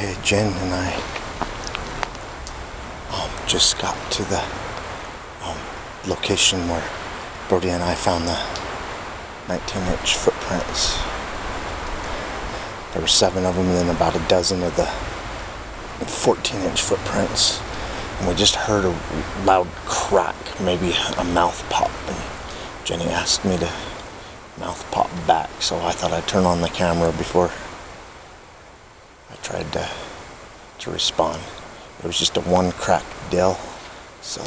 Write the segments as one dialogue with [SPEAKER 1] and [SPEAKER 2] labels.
[SPEAKER 1] Okay, Jen and I just got to the location where Brody and I found the 19-inch footprints. There were 7 of them and then about a dozen of the 14-inch footprints. And we just heard a loud crack, maybe a mouth pop. And Jenny asked me to mouth pop back, so I thought I'd turn on the camera before I tried to respond. It was just a one crack dill, so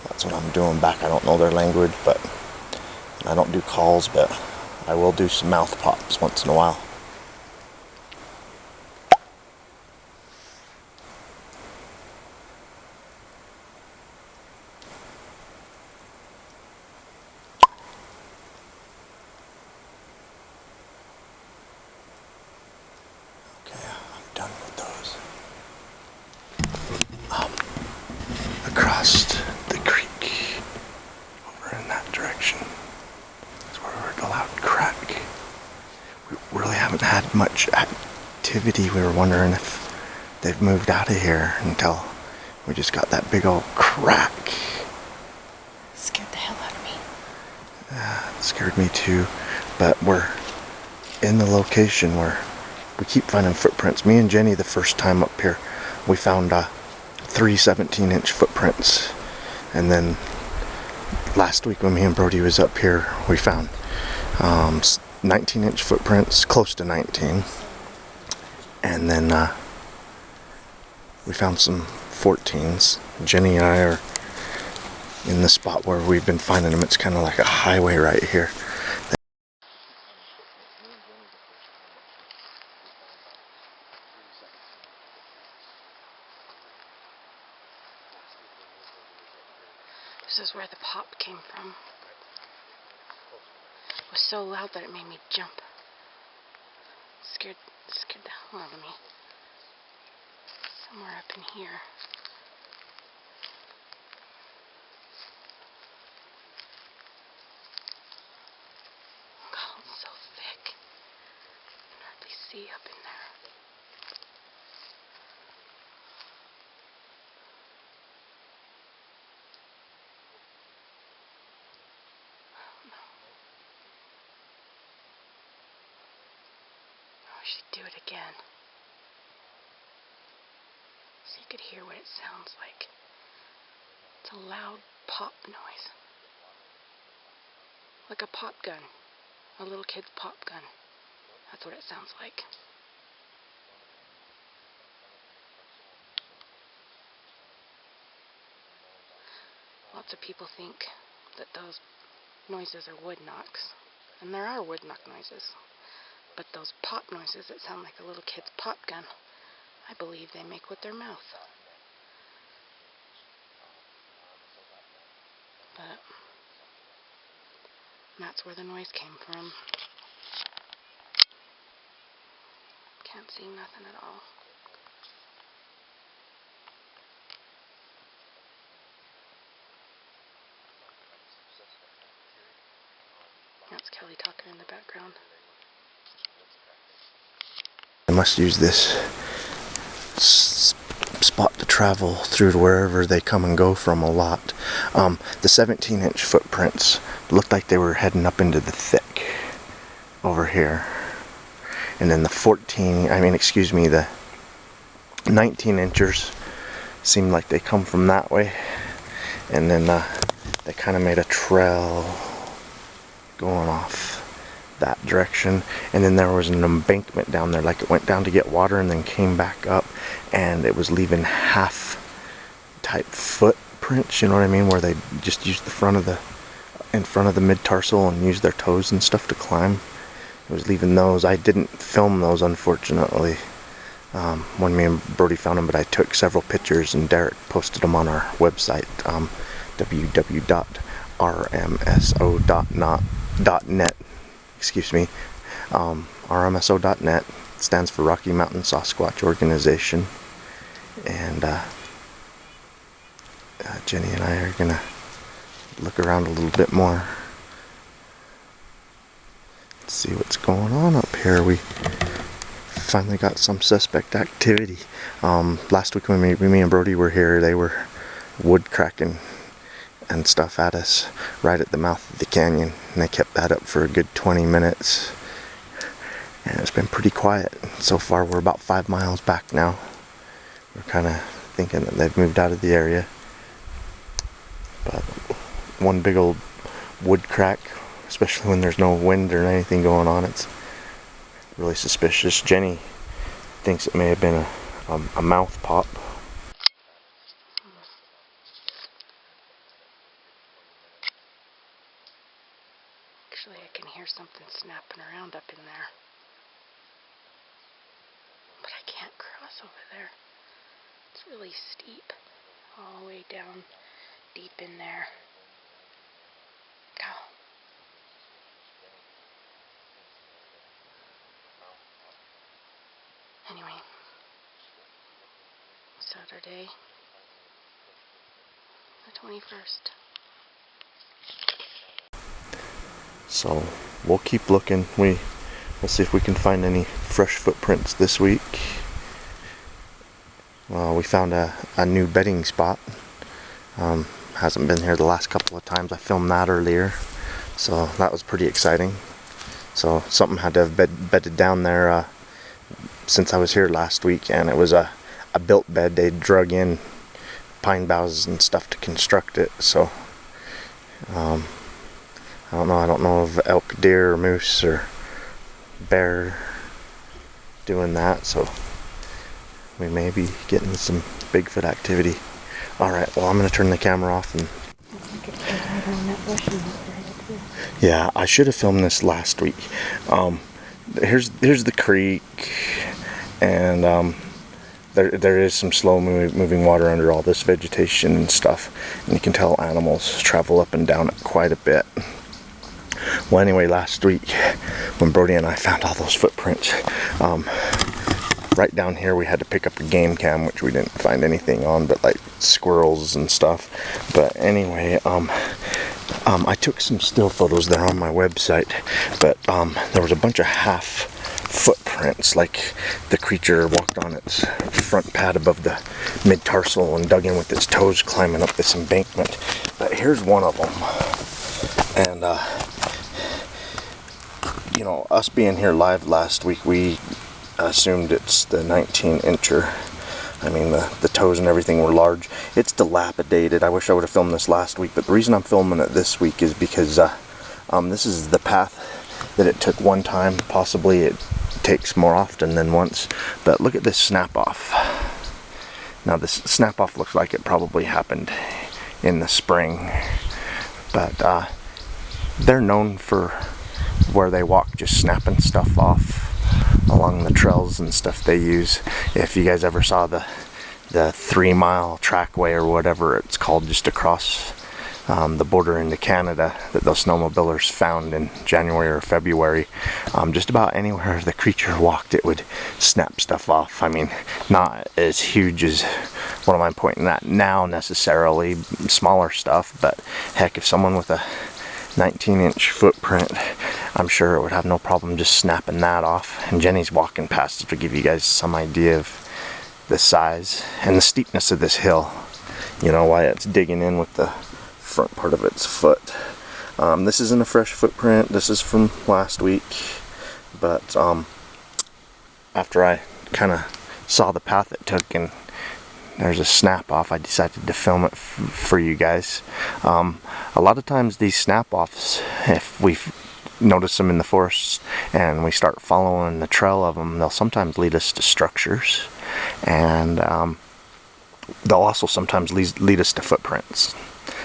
[SPEAKER 1] that's what I'm doing back. I don't know their language, but I don't do calls, but I will do some mouth pops once in a while. Okay, I'm done with those. Across the creek, over in that direction, is where we heard a loud crack. We really haven't had much activity. We were wondering if they've moved out of here until we just got that big old crack.
[SPEAKER 2] Scared the hell out of me.
[SPEAKER 1] It scared me too, but we're in the location where we keep finding footprints. Me and Jenny, the first time up here, we found 3 17-inch footprints, and then last week when me and Brody was up here, we found 19-inch footprints, close to 19, and then we found some 14s. Jenny and I are in the spot where we've been finding them. It's kind of like a highway right here.
[SPEAKER 2] This is where the pop came from. It was so loud that it made me jump. Scared the hell out of me. Somewhere up in here. God, it's so thick. I can hardly see up in there. I should do it again, so you could hear what it sounds like. It's a loud pop noise, like a pop gun, a little kid's pop gun. That's what it sounds like. Lots of people think that those noises are wood knocks, and there are wood knock noises. But those pop noises that sound like a little kid's pop gun, I believe they make with their mouth. But that's where the noise came from. Can't see nothing at all. That's Kelly talking in the background.
[SPEAKER 1] I must use this spot to travel through to wherever they come and go from a lot. The 17-inch footprints looked like they were heading up into the thick over here. And then the 19-inchers seemed like they come from that way. And then they kind of made a trail going off that direction, and then there was an embankment down there, like it went down to get water and then came back up, and it was leaving half type footprints, you know what I mean, where they just used in front of the mid-tarsal and used their toes and stuff to climb. It was leaving those. I didn't film those, unfortunately, when me and Brody found them, but I took several pictures and Derek posted them on our website, www.rmso.net. rmso.net stands for Rocky Mountain Sasquatch Organization, and Jenny and I are gonna look around a little bit more, see what's going on up here. We finally got some suspect activity. Last week when me and Brody were here, they were wood cracking and stuff at us right at the mouth of the canyon, and they kept that up for a good 20 minutes, and it's been pretty quiet so far. We're about 5 miles back now. We're kind of thinking that they've moved out of the area, but one big old wood crack, especially when there's no wind or anything going on, it's really suspicious. Jenny thinks it may have been a mouth pop.
[SPEAKER 2] Actually, I can hear something snapping around up in there. But I can't cross over there. It's really steep. All the way down deep in there. Go. Anyway. Saturday. The 21st.
[SPEAKER 1] So we'll keep looking. We'll see if we can find any fresh footprints this week. We found a new bedding spot. Hasn't been here the last couple of times. I filmed that earlier, so that was pretty exciting. So something had to have bedded down there since I was here last week, and it was a built bed. They drug in pine boughs and stuff to construct it. So I don't know of elk, deer, or moose, or bear doing that, so we may be getting some Bigfoot activity. Alright, well, I'm going to turn the camera off. And yeah, I should have filmed this last week. Here's the creek, and there is some slow moving water under all this vegetation and stuff, and you can tell animals travel up and down it quite a bit. Well, anyway, last week when Brody and I found all those footprints, right down here we had to pick up a game cam, which we didn't find anything on but like squirrels and stuff. But anyway, I took some still photos there on my website, but there was a bunch of half footprints, like the creature walked on its front pad above the mid-tarsal and dug in with its toes climbing up this embankment. But here's one of them, and you know, us being here live last week, we assumed it's the 19-incher. I mean, the toes and everything were large. It's dilapidated. I wish I would have filmed this last week, but the reason I'm filming it this week is because this is the path that it took one time. Possibly it takes more often than once. But look at this snap-off. Now, this snap-off looks like it probably happened in the spring. But they're known for where they walk, just snapping stuff off along the trails and stuff they use. If you guys ever saw the 3-mile trackway or whatever it's called just across the border into Canada that those snowmobilers found in January or February, just about anywhere the creature walked it would snap stuff off. I mean, not as huge as what am I pointing at now necessarily, smaller stuff, but heck, if someone with a 19-inch footprint, I'm sure it would have no problem just snapping that off. And Jenny's walking past it to give you guys some idea of the size and the steepness of this hill. You know, why it's digging in with the front part of its foot. This isn't a fresh footprint. This is from last week. But after I kind of saw the path it took and there's a snap off, I decided to film it for you guys. A lot of times these snap offs, if we notice them in the forest and we start following the trail of them, they'll sometimes lead us to structures, and they'll also sometimes lead us to footprints.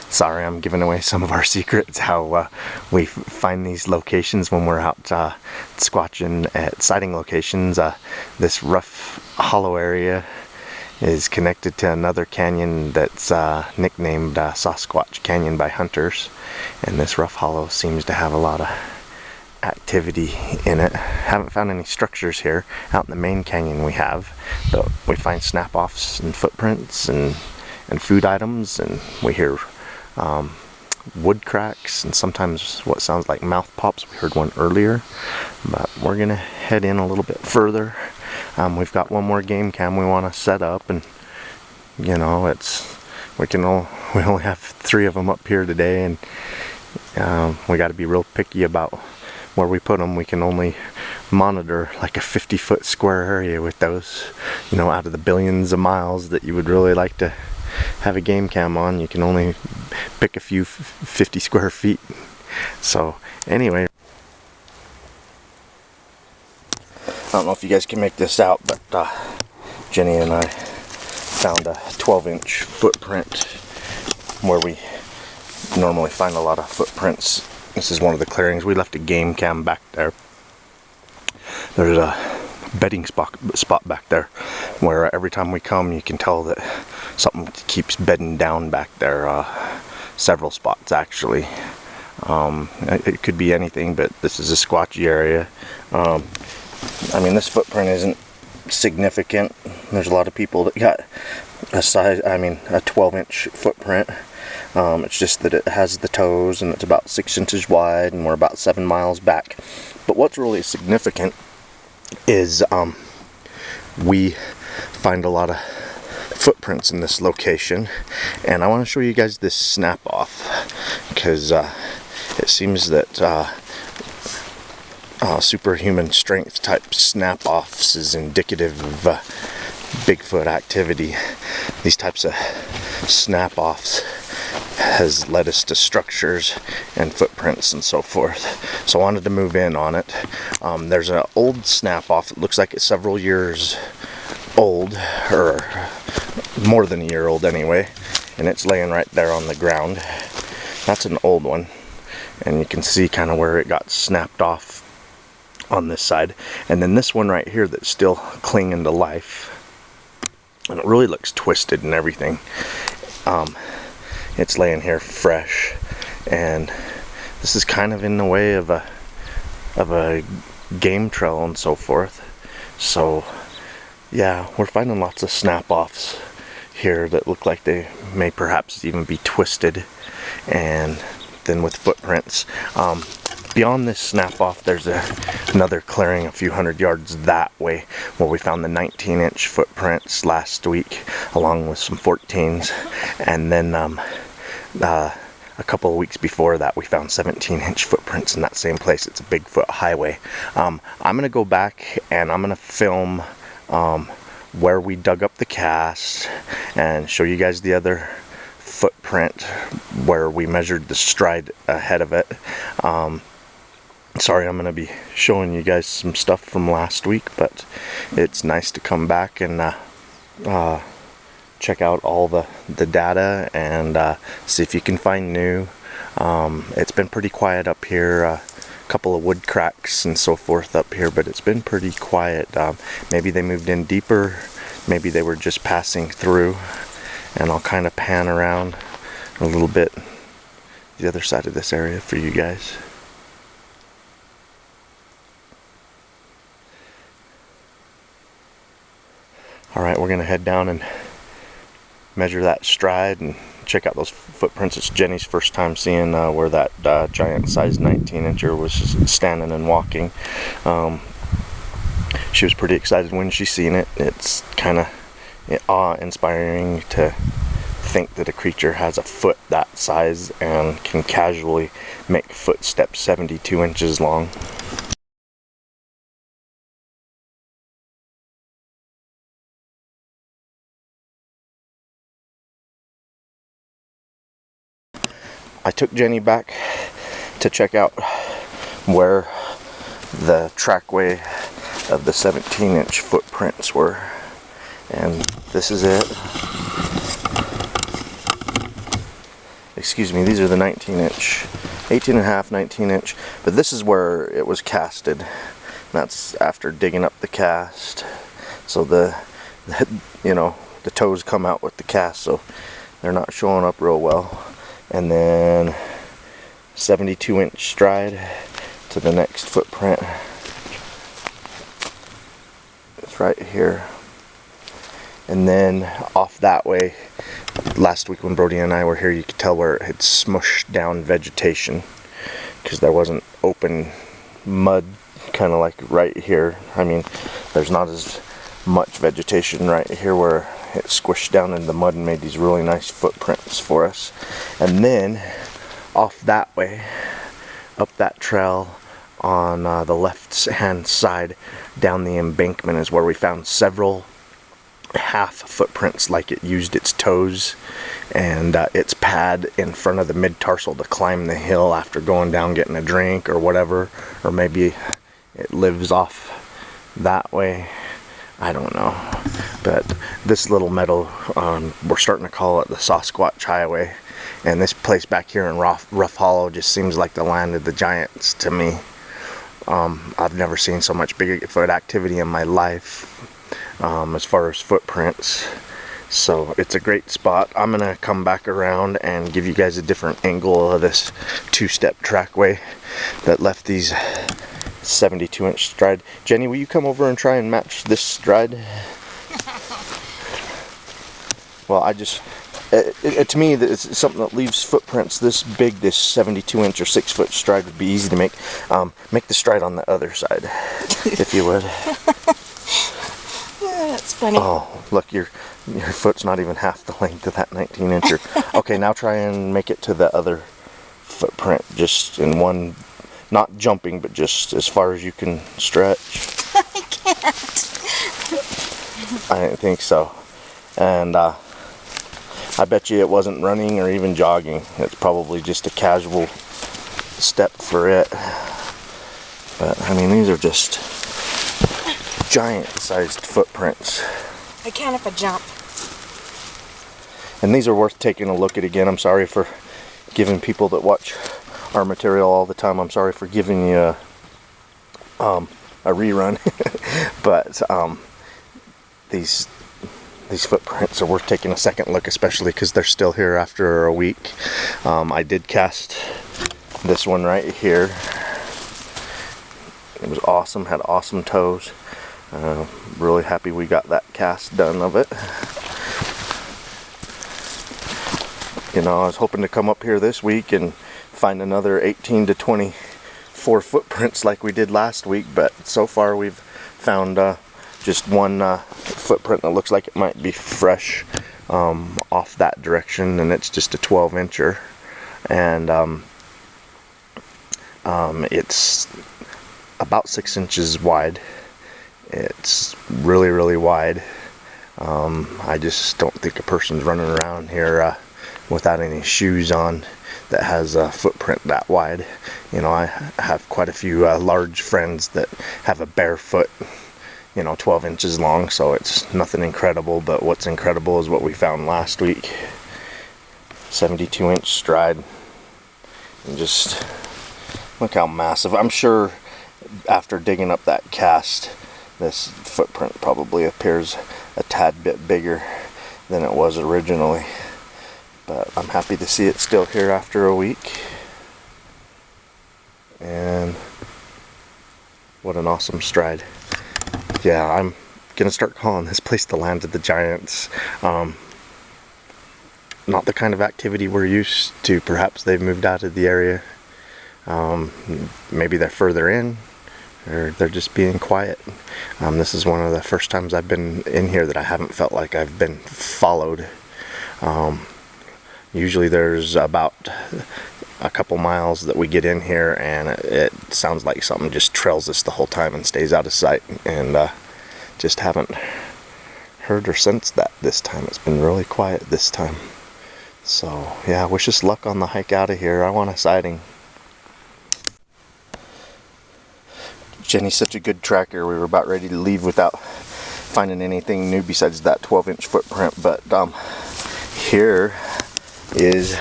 [SPEAKER 1] Sorry, I'm giving away some of our secrets, how we find these locations when we're out squatching at sighting locations. This rough hollow area is connected to another canyon that's nicknamed Sasquatch Canyon by hunters, and this rough hollow seems to have a lot of activity in it. Haven't found any structures here. Out in the main canyon we have, but we find snap-offs and footprints and food items, and we hear wood cracks and sometimes what sounds like mouth pops. We heard one earlier, but we're gonna head in a little bit further We've got one more game cam we want to set up, and you know, we only have 3 of them up here today, and we got to be real picky about where we put them. We can only monitor like a 50-foot square area with those. You know, out of the billions of miles that you would really like to have a game cam on, you can only pick a few 50 square feet. So anyway, I don't know if you guys can make this out, but Jenny and I found a 12-inch footprint where we normally find a lot of footprints. This is one of the clearings. We left a game cam back there. There's a bedding spot back there where every time we come, you can tell that something keeps bedding down back there. Several spots actually. It could be anything, but this is a squatchy area. I mean, this footprint isn't significant. There's a lot of people that got a 12-inch footprint. It's just that it has the toes and it's about 6 inches wide, and we're about 7 miles back. But what's really significant is we find a lot of footprints in this location, and I want to show you guys this snap off, because it seems that superhuman strength type snap offs is indicative of Bigfoot activity. These types of snap offs has led us to structures and footprints and so forth. So I wanted to move in on it. There's an old snap off. It looks like it's several years old, or more than a year old anyway, and it's laying right there on the ground. That's an old one, and you can see kind of where it got snapped off on this side. And then this one right here that's still clinging to life, and it really looks twisted and everything. It's laying here fresh, and this is kind of in the way of a game trail and so forth. So yeah, we're finding lots of snap offs here that look like they may perhaps even be twisted, and then with footprints. Beyond this snap off, there's another clearing a few hundred yards that way where we found the 19-inch footprints last week, along with some 14s, and then a couple of weeks before that we found 17-inch footprints in that same place. It's a Bigfoot highway. I'm gonna go back and I'm gonna film where we dug up the cast and show you guys the other footprint where we measured the stride ahead of it. Sorry, I'm going to be showing you guys some stuff from last week, but it's nice to come back and check out all the data and see if you can find new. It's been pretty quiet up here. A couple of wood cracks and so forth up here, but it's been pretty quiet. Maybe they moved in deeper, maybe they were just passing through, and I'll kind of pan around a little bit the other side of this area for you guys. Alright, we're going to head down and measure that stride and check out those footprints. It's Jenny's first time seeing where that giant size 19-incher was standing and walking. She was pretty excited when she seen it. It's kind of awe-inspiring to think that a creature has a foot that size and can casually make footsteps 72 inches long. I took Jenny back to check out where the trackway of the 17-inch footprints were, and this is it. Excuse me, these are the 19-inch, 18.5, 19-inch, but this is where it was casted. That's after digging up the cast, so the toes come out with the cast, so they're not showing up real well. And then 72-inch stride to the next footprint. It's right here. And then off that way, last week when Brody and I were here, you could tell where it had smushed down vegetation because there wasn't open mud, kind of like right here. I mean, there's not as much vegetation right here where it squished down into the mud and made these really nice footprints for us. And then off that way, up that trail on the left hand side down the embankment is where we found several half footprints, like it used its toes and its pad in front of the mid-tarsal to climb the hill after going down getting a drink or whatever, or maybe it lives off that way. I don't know. But this little meadow, we're starting to call it the Sasquatch Highway, and this place back here in Rough Hollow just seems like the land of the giants to me. I've never seen so much Bigfoot activity in my life as far as footprints. So it's a great spot. I'm gonna come back around and give you guys a different angle of this two-step trackway that left these 72-inch stride. Jenny, will you come over and try and match this stride? Well, to me, it's something that leaves footprints this big. This 72-inch or 6-foot stride would be easy to make. Make the stride on the other side, if you would.
[SPEAKER 2] Yeah, that's funny.
[SPEAKER 1] Oh, look, your foot's not even half the length of that 19-incher. Okay, now try and make it to the other footprint, just in one, not jumping, but just as far as you can stretch.
[SPEAKER 2] I can't.
[SPEAKER 1] I didn't think so. And I bet you it wasn't running or even jogging. It's probably just a casual step for it. But I mean, these are just giant-sized footprints.
[SPEAKER 2] I can if I jump.
[SPEAKER 1] And these are worth taking a look at again. I'm sorry for giving people that watch our material all the time, I'm sorry for giving you a rerun. But these footprints are worth taking a second look, especially because they're still here after a week. I did cast this one right here. It was awesome, had awesome toes. Really happy we got that cast done of it. You know, I was hoping to come up here this week and find another 18 to 24 footprints like we did last week, but so far we've found just one footprint that looks like it might be fresh off that direction, and it's just a 12-incher, and it's about 6 inches wide. It's really, really wide. I just don't think a person's running around here without any shoes on that has a footprint that wide. You know, I have quite a few large friends that have a bare foot, you know, 12 inches long, so it's nothing incredible. But what's incredible is what we found last week. 72-inch stride. And just look how massive. I'm sure after digging up that cast, this footprint probably appears a tad bit bigger than it was originally. But I'm happy to see it still here after a week. And what an awesome stride. Yeah, I'm gonna start calling this place the land of the giants. Not the kind of activity we're used to. Perhaps they've moved out of the area. Maybe they're further in, or they're just being quiet. This is one of the first times I've been in here that I haven't felt like I've been followed. Usually there's about a couple miles that we get in here, and it sounds like something just trails us the whole time and stays out of sight, and just haven't heard or sensed that this time. It's been really quiet this time. So yeah, wish us luck on the hike out of here. I want a sighting. Jenny's such a good tracker. We were about ready to leave without finding anything new besides that 12-inch footprint, but here is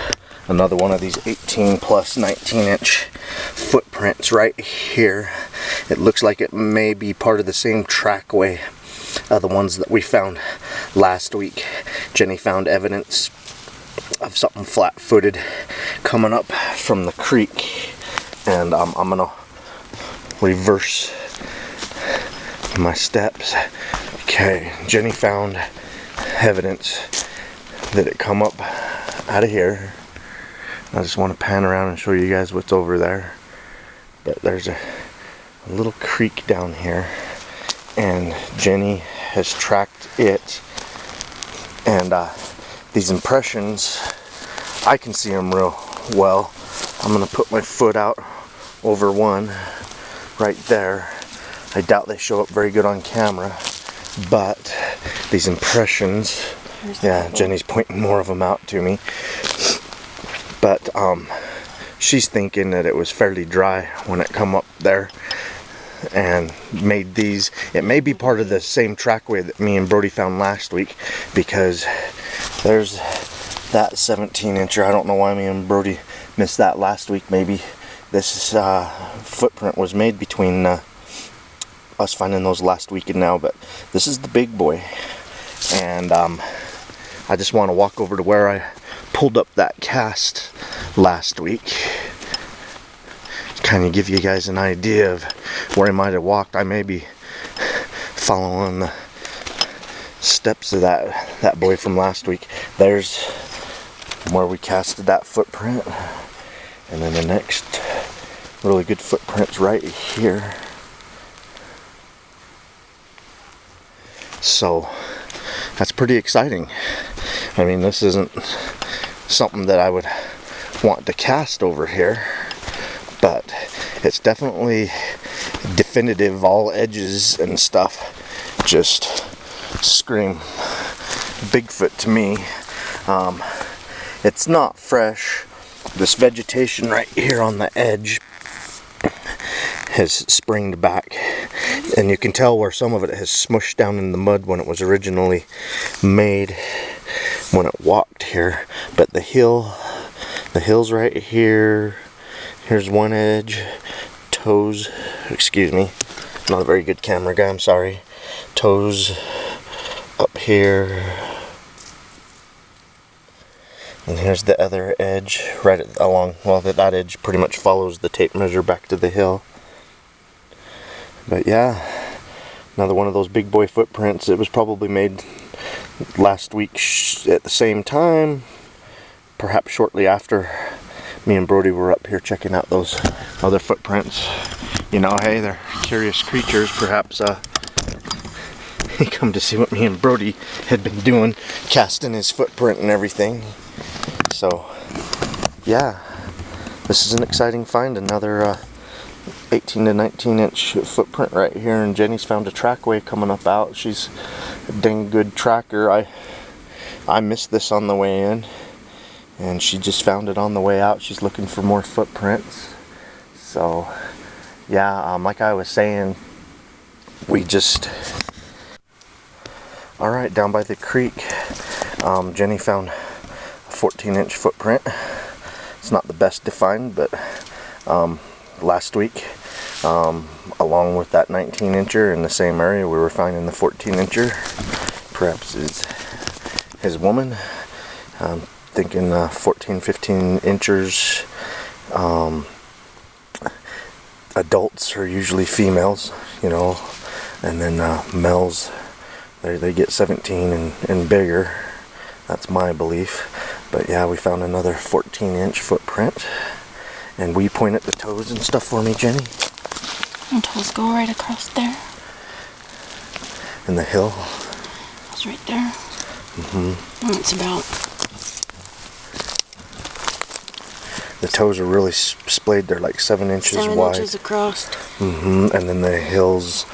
[SPEAKER 1] another one of these 18 plus 19-inch footprints right here. It looks like it may be part of the same trackway of the ones that we found last week. Jenny found evidence of something flat-footed coming up from the creek, and I'm gonna reverse my steps. Okay, Jenny found evidence that it come up out of here. I just want to pan around and show you guys what's over there. But there's a little creek down here, and Jenny has tracked it, and these impressions, I can see them real well. I'm gonna put my foot out over one right there. I doubt they show up very good on camera, but these impressions, yeah, Jenny's pointing more of them out to me, but she's thinking that it was fairly dry when it come up there and made these. It may be part of the same trackway that me and Brody found last week, because there's that 17-incher. I don't know why me and Brody missed that last week. Maybe this footprint was made between us finding those last week and now, but this is the big boy. And I just want to walk over to where I pulled up that cast last week, kind of give you guys an idea of where I might have walked. I may be following the steps of that boy from last week. There's where we casted that footprint, and then the next really good footprint's right here. So that's pretty exciting. I mean, this isn't something that I would want to cast over here, but it's definitely definitive. All edges and stuff just scream Bigfoot to me. It's not fresh. This vegetation right here on the edge has springed back, and you can tell where some of it has smushed down in the mud when it was originally made, when it walked here. But the hill's right here. Here's one edge, toes, excuse me, not a very good camera guy, I'm sorry. Toes up here, and here's the other edge right along. Well, that edge pretty much follows the tape measure back to the hill. But yeah, another one of those big boy footprints. It was probably made last week at the same time, perhaps shortly after me and Brody were up here checking out those other footprints. You know, hey, they're curious creatures. Perhaps he come to see what me and Brody had been doing, casting his footprint and everything. So yeah, this is an exciting find. Another 18 to 19 inch footprint right here, and Jenny's found a trackway coming up out. She's a dang good tracker. I missed this on the way in, and she just found it on the way out. She's looking for more footprints. So yeah, like I was saying, we just, alright, down by the creek, Jenny found a 14-inch footprint. It's not the best defined, but last week, along with that 19-incher in the same area, we were finding the 14-incher. Perhaps it's his woman. Thinking 14, 15 inchers. Adults are usually females, you know, and then males, they get 17 and bigger. That's my belief. But yeah, we found another 14-inch footprint. And will you point at the toes and stuff for me, Jenny?
[SPEAKER 2] And toes go right across there.
[SPEAKER 1] And the hill?
[SPEAKER 2] It's right there. Mm-hmm. And it's about...
[SPEAKER 1] The toes are really splayed. They're like 7 inches wide.
[SPEAKER 2] 7 inches across.
[SPEAKER 1] And then the hills...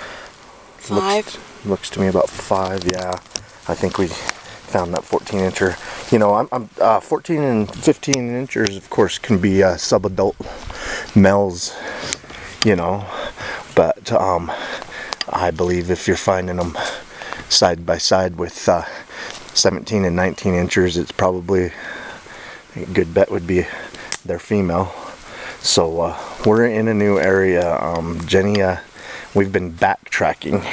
[SPEAKER 2] 5.
[SPEAKER 1] Looks to me about 5, yeah. I think we found that 14-incher. You know, I'm 14 and 15 inchers, of course, can be sub-adult males, you know. But I believe if you're finding them side by side with 17 and 19 inchers, it's probably a good bet would be they're female. So we're in a new area. Jenny, we've been backtracking.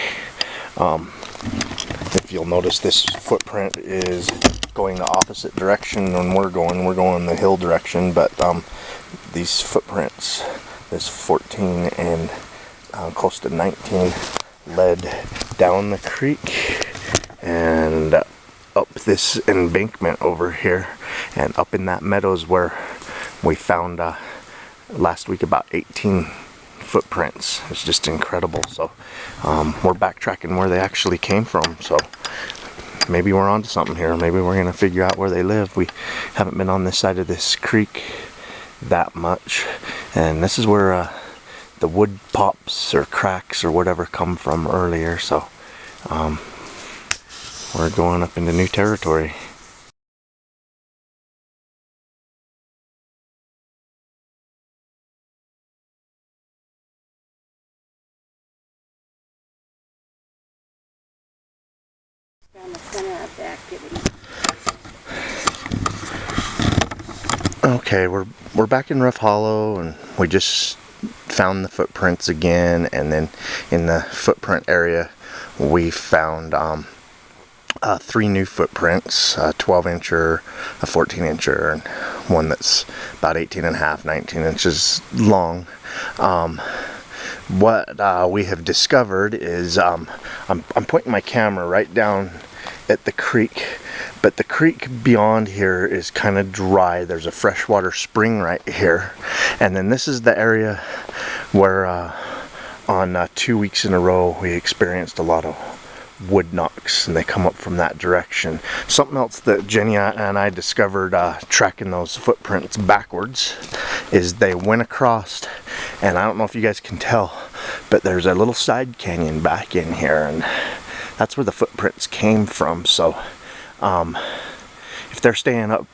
[SPEAKER 1] If you'll notice, this footprint is going the opposite direction than we're going the hill direction, but these footprints, this 14 and close to 19, led down the creek and up this embankment over here, and up in that meadows where we found last week about 18 footprints. It's just incredible. So we're backtracking where they actually came from. So maybe we're onto something here. Maybe we're gonna figure out where they live. We haven't been on this side of this creek that much, and this is where the wood pops or cracks or whatever come from earlier. So we're going up into new territory.
[SPEAKER 2] Down the center of the activity.
[SPEAKER 1] Okay, we're back in Rough Hollow, and we just found the footprints again, and then in the footprint area we found 3 new footprints, a 12-incher, a 14-incher, and one that's about 18 and a half, 19 inches long. What we have discovered is I'm pointing my camera right down at the creek, but the creek beyond here is kind of dry. There's a freshwater spring right here, and then this is the area where on 2 weeks in a row we experienced a lot of wood knocks, and they come up from that direction. Something else that Jenny and I discovered tracking those footprints backwards is they went across, and I don't know if you guys can tell, but there's a little side canyon back in here, and that's where the footprints came from. So if they're staying up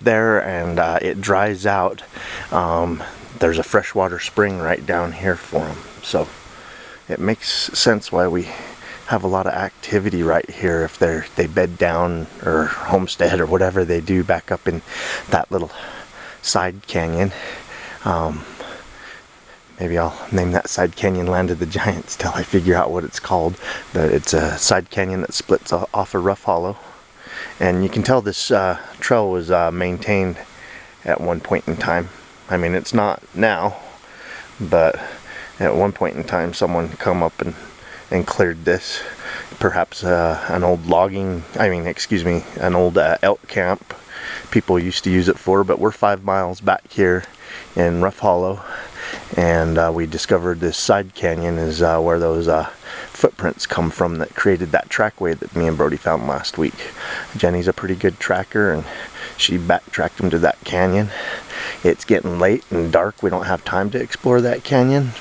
[SPEAKER 1] there and it dries out, there's a freshwater spring right down here for them. So it makes sense why we have a lot of activity right here if they bed down or homestead or whatever they do back up in that little side canyon. Maybe I'll name that side canyon Land of the Giants till I figure out what it's called. But it's a side canyon that splits off of Rough Hollow, and you can tell this trail was maintained at one point in time. I mean, it's not now, but at one point in time someone come up and cleared this. Perhaps an old an old elk camp people used to use it for. But we're 5 miles back here in Rough Hollow, and we discovered this side canyon is where those footprints come from that created that trackway that me and Brody found last week. Jenny's a pretty good tracker, and she backtracked them to that canyon. It's getting late and dark. We don't have time to explore that canyon,